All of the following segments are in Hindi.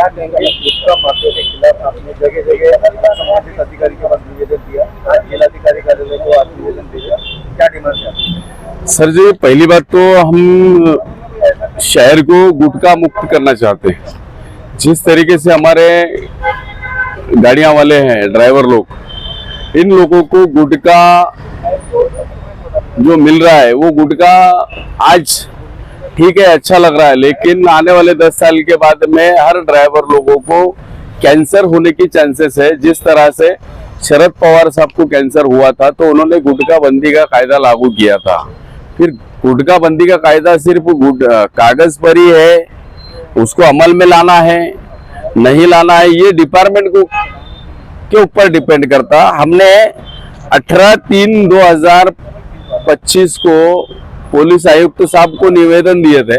क्या कहेंगे गुटखा माफिया के खिलाफ? आपने जगह जगह संबंधित अधिकारी के पास निवेदन दिया, आज जिलाधिकारी कार्यालय को आप निवेदन दिया, क्या डिमांड है? सर जी, पहली बात तो हम शहर को गुटखा मुक्त करना चाहते हैं। जिस तरीके से हमारे गाड़ियां वाले हैं, ड्राइवर लोग, इन लोगों को गुटखा जो मिल रहा है वो गुटखा आज ठीक है, अच्छा लग रहा है, लेकिन आने वाले 10 साल के बाद में हर ड्राइवर लोगों को कैंसर होने की चांसेस है। जिस तरह से शरद पवार साहब को कैंसर हुआ था तो उन्होंने गुटखा बंदी का कायदा लागू किया था। फिर गुटखा बंदी का कायदा सिर्फ कागज पर ही है, उसको अमल में लाना है नहीं लाना है ये डिपार्टमेंट को के ऊपर डिपेंड करता। हमने 18/3/2025 को पुलिस आयुक्त साहब को निवेदन दिए थे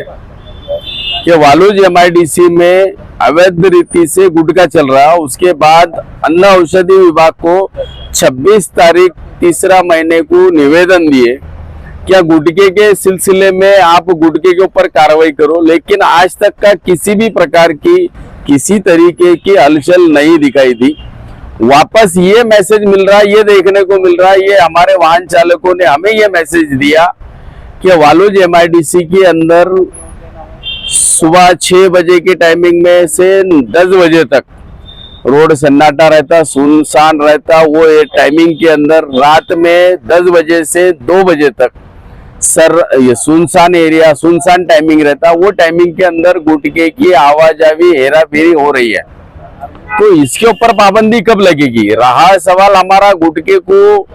कि वालूज MIDC में अवैध रीति से गुटखा चल रहा। उसके बाद अन्न औषधि विभाग को 26 तारीख 3रा महीने को निवेदन दिए क्या गुटखे के सिलसिले में आप गुटखे के ऊपर कार्रवाई करो, लेकिन आज तक का किसी भी प्रकार की किसी तरीके की हलचल नहीं दिखाई दी। वापस ये मैसेज मिल रहा है, ये देखने को मिल रहा है, ये हमारे वाहन चालकों ने हमें ये मैसेज दिया कि वालूज MIDC के अंदर सुबह 6 बजे की टाइमिंग में से 10 बजे तक रोड सन्नाटा रहता, सुनसान रहता। वो टाइमिंग के अंदर रात में 10 बजे से 2 बजे तक ये सुनसान एरिया, सुनसान टाइमिंग रहता। वो टाइमिंग के अंदर गुटखे की आवाजावी हेरा फेरी हो रही है, तो इसके ऊपर पाबंदी कब लगेगी? रहा सवाल हमारा गुटखे को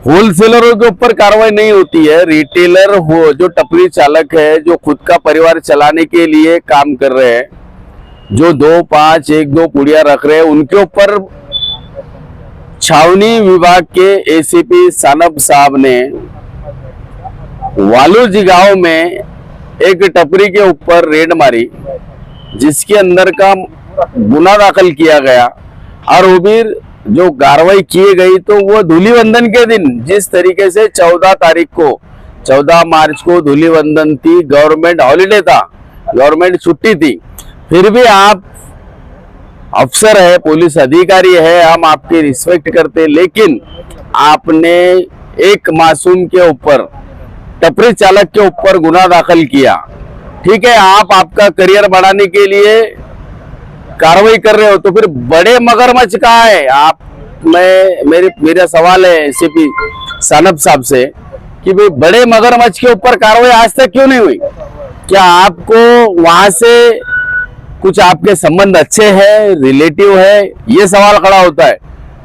होलसेलरों के ऊपर कार्रवाई नहीं होती है, रिटेलर हो जो टपरी चालक है, जो खुद का परिवार चलाने के लिए काम कर रहे हैं, जो 2, 5, 1-2 पुड़िया रख रहे हैं, उनके ऊपर छावनी विभाग के ACP सानब साहब ने वालूज गांव में एक टपरी के ऊपर रेड मारी, जिसके अंदर का गुना दाखिल किया गया और वो भी जो कार्रवाई की गई तो वो धूलिवंदन के दिन, जिस तरीके से 14 मार्च को धूलिवंदन थी, गवर्नमेंट हॉलिडे था, गवर्नमेंट छुट्टी थी, फिर भी आप अफसर है, पुलिस अधिकारी है, हम आपकी रिस्पेक्ट करते, लेकिन आपने एक मासूम के ऊपर, टपरी चालक के ऊपर गुना दाखिल किया। ठीक है, आप आपका करियर बढ़ाने के लिए कार्रवाई कर रहे हो, तो फिर बड़े मगरमच्छ कहाँ है? आप मेरा सवाल है ACP सानब साहब से कि भाई बड़े मगरमच्छ के ऊपर कार्रवाई आज तक क्यों नहीं हुई? क्या आपको वहां से कुछ आपके संबंध अच्छे हैं, रिलेटिव है, ये सवाल खड़ा होता है।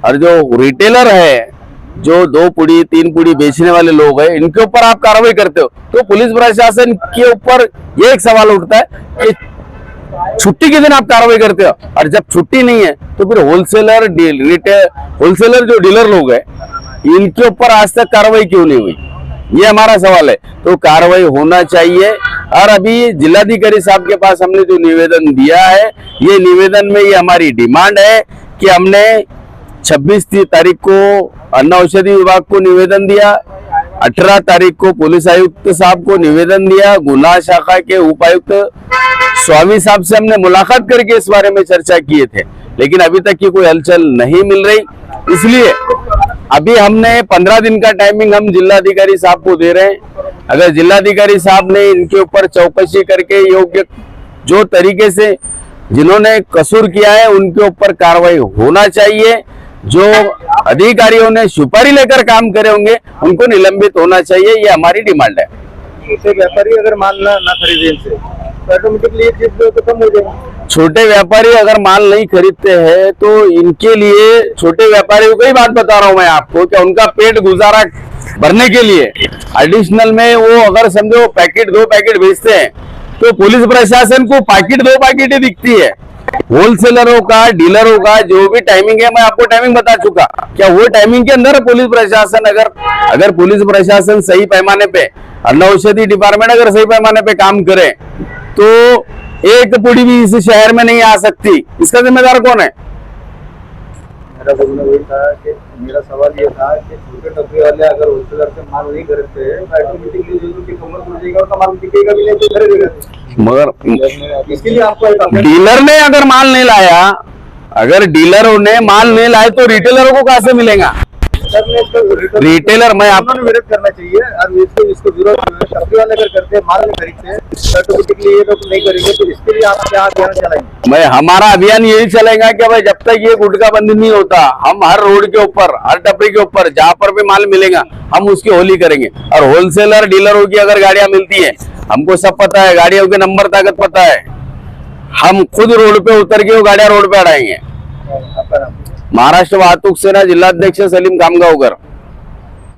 और जो रिटेलर है, जो 2 पुड़ी 3 पुड़ी बेचने वाले लोग हैं, इनके ऊपर आप कार्रवाई करते हो, तो पुलिस प्रशासन के ऊपर ये एक सवाल उठता है कि छुट्टी के दिन आप कार्रवाई करते हो, और जब छुट्टी नहीं है तो फिर होलसेलर जो डीलर लोग हैं, इनके ऊपर आज तक कार्रवाई क्यों नहीं हुई? ये हमारा सवाल है। तो कार्रवाई होना चाहिए। और अभी जिलाधिकारी साहब के पास हमने जो निवेदन दिया है, ये निवेदन में ये हमारी डिमांड है कि हमने 26 तारीख को अन्न औषधि विभाग को निवेदन दिया, 18 तारीख को पुलिस आयुक्त साहब को निवेदन दिया, गुना शाखा के उपायुक्त स्वामी साहब से हमने मुलाकात करके इस बारे में चर्चा किए थे, लेकिन अभी तक की कोई हलचल नहीं मिल रही। इसलिए अभी हमने 15 दिन का टाइमिंग हम जिलाधिकारी साहब को दे रहे हैं। अगर जिलाधिकारी साहब ने इनके ऊपर चौकसी करके योग्य जो तरीके से जिन्होंने कसूर किया है उनके ऊपर कार्रवाई होना चाहिए। जो अधिकारियों ने सुपारी लेकर काम करे होंगे उनको निलंबित होना चाहिए, ये हमारी डिमांड है। छोटे व्यापारी अगर माल ना खरीदे इनसे तो ऑटोमेटिकली तो कम हो जाएगा। छोटे व्यापारी अगर माल नहीं खरीदते हैं तो इनके लिए, छोटे व्यापारियों को ही बात बता रहा हूं मैं आपको, कि उनका पेट गुजारा भरने के लिए एडिशनल में वो अगर समझो 2 पैकेट बेचते हैं तो पुलिस प्रशासन को 2 पैकेट ही दिखती है। होलसेलरों का, डीलरों का जो भी टाइमिंग है, मैं आपको टाइमिंग बता चुका, क्या वो टाइमिंग के अंदर पुलिस प्रशासन अगर पुलिस प्रशासन सही पैमाने पे, अन्न औषधि डिपार्टमेंट अगर सही पैमाने पे काम करे तो एक पुड़ी भी इस शहर में नहीं आ सकती। इसका जिम्मेदार कौन है? मेरा सवाल ये था कि छोटे टपरी वाले अगर होलसेलर से माल नहीं खरीदते हैं तो ऑटोमेटिकली जो उनकी कमर टूट जाएगा, उनका माल बिकेगा भी नहीं, तो खरीदेगा। मगर इसके लिए आपको एक अपडेट डीलर ने अगर माल नहीं लाया, अगर डीलरों ने माल नहीं लाए तो रिटेलरों को कहाँ से मिलेगा? सर ने इसको रिटेलर मैं आप उन्होंने विरोध करना चाहिए और इसको विरोध टपरी वाले अगर करते हैं, माल नहीं खरीदते सर्टिफिकेट के लिए ये लोग नहीं करेंगे, तो इसके लिए आप क्या अभियान चलाएंगे? मैं हमारा अभियान यही चलेगा कि भाई जब तक ये गुटखा बंदी नहीं होता, हम हर रोड के ऊपर, हर टपरी के ऊपर जहाँ पर भी माल मिलेगा हम उसकी होली करेंगे। और होलसेलर डीलरों की अगर गाड़ियां मिलती है, हमको सब पता है, गाड़ियों के नंबर ताकत पता है, हम खुद रोड पे उतर के वो गाड़ियां रोड पे अड़ाएंगे। आपका नाम? महाराष्ट्र वाहतूक सेना जिलाध्यक्ष सलीम कामगावकर।